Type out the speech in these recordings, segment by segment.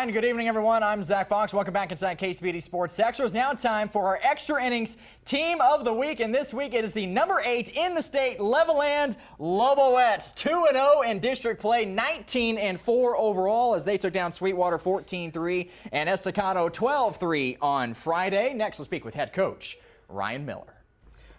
right, good evening, everyone. I'm Zach Fox. Welcome back inside KCBD Sports Extra. It's now time for our Extra Innings Team of the Week, and this week it is the number 8 in the state, Levelland Loboettes. 2-0 in district play, 19-4 overall as they took down Sweetwater 14-3 and Estacado 12-3 on Friday. Next, we'll speak with head coach Ryan Miller.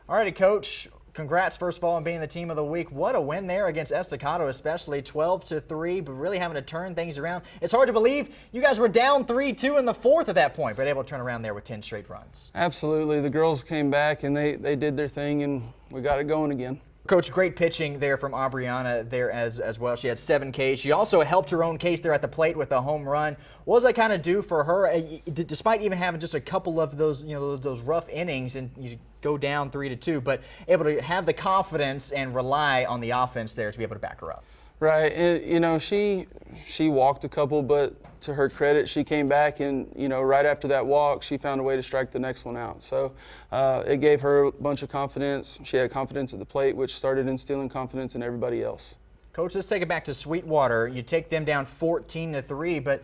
All righty, Coach. Congrats, first of all, on being the team of the week. What a win there against Estacado, especially 12-3, but really having to turn things around. It's hard to believe you guys were down 3-2 in the fourth at that point, but able to turn around there with 10 straight runs. Absolutely. The girls came back and they did their thing, and we got it going again. Coach, great pitching there from Aubriana there as well. She had 7 Ks. She also helped her own case there at the plate with a home run. What does that kind of do for her, despite even having just a couple of those, those rough innings and you go down 3-2, but able to have the confidence and rely on the offense there to be able to back her up? Right. She walked a couple, but to her credit, she came back and, right after that walk, she found a way to strike the next one out. So it gave her a bunch of confidence. She had confidence at the plate, which started instilling confidence in everybody else. Coach, let's take it back to Sweetwater. You take them down 14-3, but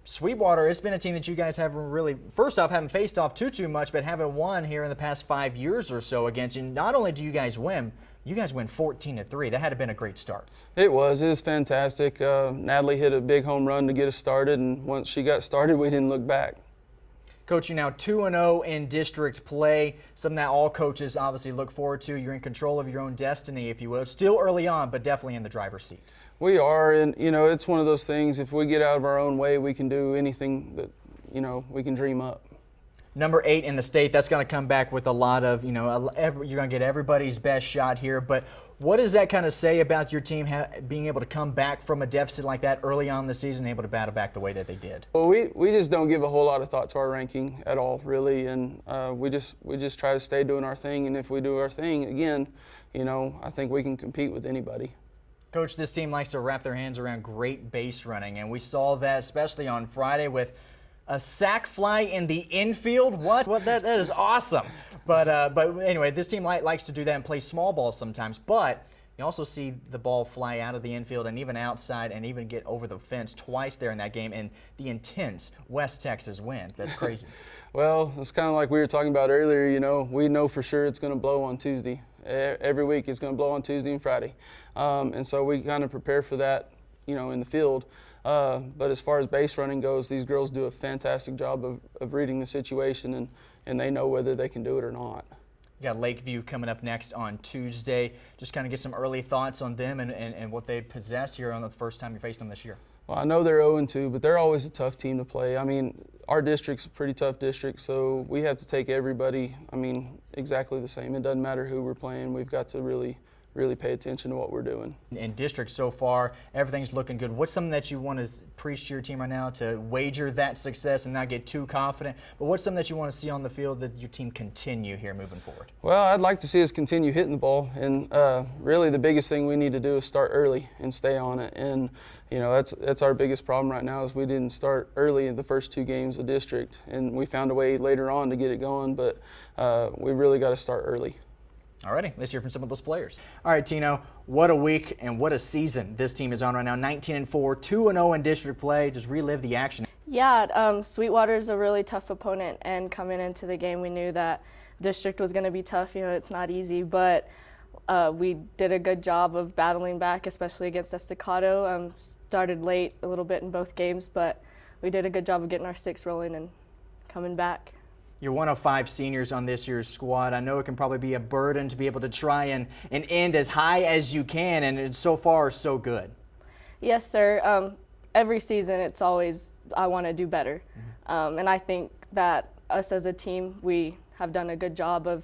Sweetwater, it's been a team that you guys haven't really, first off, haven't faced off too much, but haven't won here in the past 5 years or so against you. Not only do you guys win 14-3. That had to have been a great start. It was fantastic. Natalie hit a big home run to get us started, and once she got started, we didn't look back. Coach, you're now 2-0 in district play, something that all coaches obviously look forward to. You're in control of your own destiny, if you will. Still early on, but definitely in the driver's seat. We are, and it's one of those things, if we get out of our own way, we can do anything that, we can dream up. Number 8 in the state, that's going to come back with a lot of, you're going to get everybody's best shot here. But what does that kind of say about your team being able to come back from a deficit like that early on in the season, able to battle back the way that they did? Well, we just don't give a whole lot of thought to our ranking at all, really, and we just try to stay doing our thing. And if we do our thing again, I think we can compete with anybody. Coach, this team likes to wrap their hands around great base running, and we saw that especially on Friday with a sac fly in the infield. What? Well, that is awesome. But anyway, this team likes to do that and play small ball sometimes. But you also see the ball fly out of the infield and even outside and even get over the fence twice there in that game. And the intense West Texas win. That's crazy. Well, it's kind of like we were talking about earlier. We know for sure it's going to blow on Tuesday. Every week it's going to blow on Tuesday and Friday. And so we kind of prepare for that, in the field. But as far as base running goes, these girls do a fantastic job of reading the situation, and they know whether they can do it or not. You got Lakeview coming up next on Tuesday. Just kind of get some early thoughts on them and what they possess here on the first time you faced them this year. Well, I know they're 0-2, but they're always a tough team to play. I mean, our district's a pretty tough district, so we have to take everybody, exactly the same. It doesn't matter who we're playing. We've got to really pay attention to what we're doing. In district so far, everything's looking good. What's something that you want to preach to your team right now to wager that success and not get too confident? But what's something that you want to see on the field that your team continue here moving forward? Well, I'd like to see us continue hitting the ball. And really the biggest thing we need to do is start early and stay on it. And, that's our biggest problem right now is we didn't start early in the first 2 games of district. And we found a way later on to get it going, but we really got to start early. Alrighty, let's hear from some of those players. All right, Tino, what a week and what a season this team is on right now. 19-4, 2-0 in district play. Just relive the action. Yeah, Sweetwater is a really tough opponent, and coming into the game, we knew that district was going to be tough. It's not easy, but we did a good job of battling back, especially against Estacado. Started late a little bit in both games, but we did a good job of getting our sticks rolling and coming back. You're one of 5 seniors on this year's squad. I know it can probably be a burden to be able to try and end as high as you can, and it's so far so good. Yes, sir. Every season it's always I want to do better. And I think that us as a team, we have done a good job of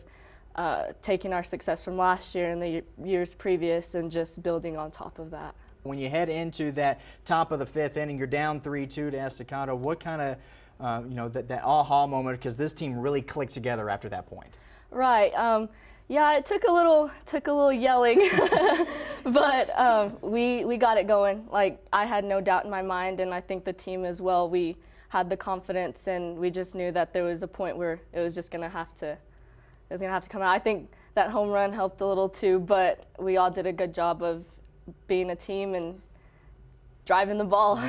taking our success from last year and the years previous and just building on top of that. When you head into that top of the 5th inning, you're down 3-2 to Estacado. What kind of that aha moment, because this team really clicked together after that point? Right. Yeah, it took a little yelling, but we got it going. Like, I had no doubt in my mind, and I think the team as well. We had the confidence, and we just knew that there was a point where it was just gonna have to come out. I think that home run helped a little too, but we all did a good job of being a team and driving the ball.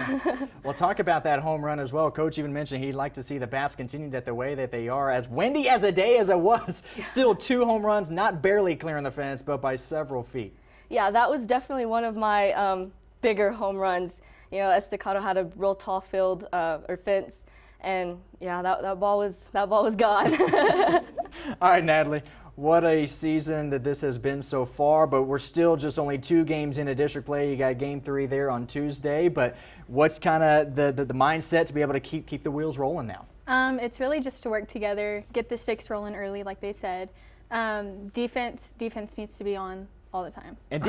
Well, talk about that home run as well. Coach even mentioned he'd like to see the bats continue that the way that they are. As windy as a day as it was, still 2 home runs, not barely clearing the fence, but by several feet. Yeah, that was definitely one of my bigger home runs. You know, Estacado had a real tall field or fence, and yeah, that ball was gone. All right, Natalie. What a season that this has been so far, but we're still just only 2 games into district play. You got game 3 there on Tuesday, but what's kind of the mindset to be able to keep the wheels rolling now? It's really just to work together, get the sticks rolling early, like they said. Defense needs to be on all the time. And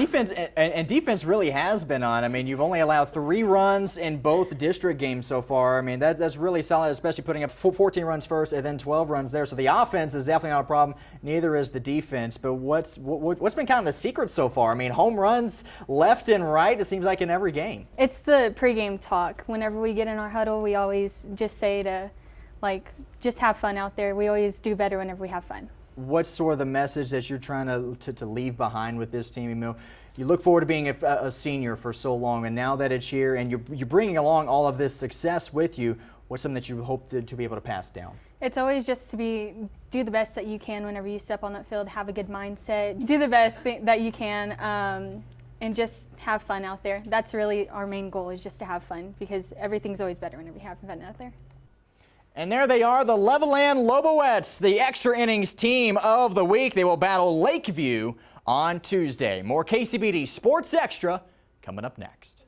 defense really has been on. I mean, you've only allowed 3 runs in both district games so far. I mean, that's really solid, especially putting up 14 runs first and then 12 runs there. So the offense is definitely not a problem. Neither is the defense. But what's been kind of the secret so far? I mean, home runs left and right, it seems like in every game. It's the pregame talk. Whenever we get in our huddle, we always just say to, like, just have fun out there. We always do better whenever we have fun. What's sort of the message that you're trying to leave behind with this team? You look forward to being a senior for so long, and now that it's here and you're bringing along all of this success with you, what's something that you hope to be able to pass down? It's always just to do the best that you can whenever you step on that field, have a good mindset, do the best that you can, and just have fun out there. That's really our main goal, is just to have fun, because everything's always better whenever you have fun out there. And there they are, the Levelland Loboettes, the Extra Innings Team of the week. They will battle Lakeview on Tuesday. More KCBD Sports Extra coming up next.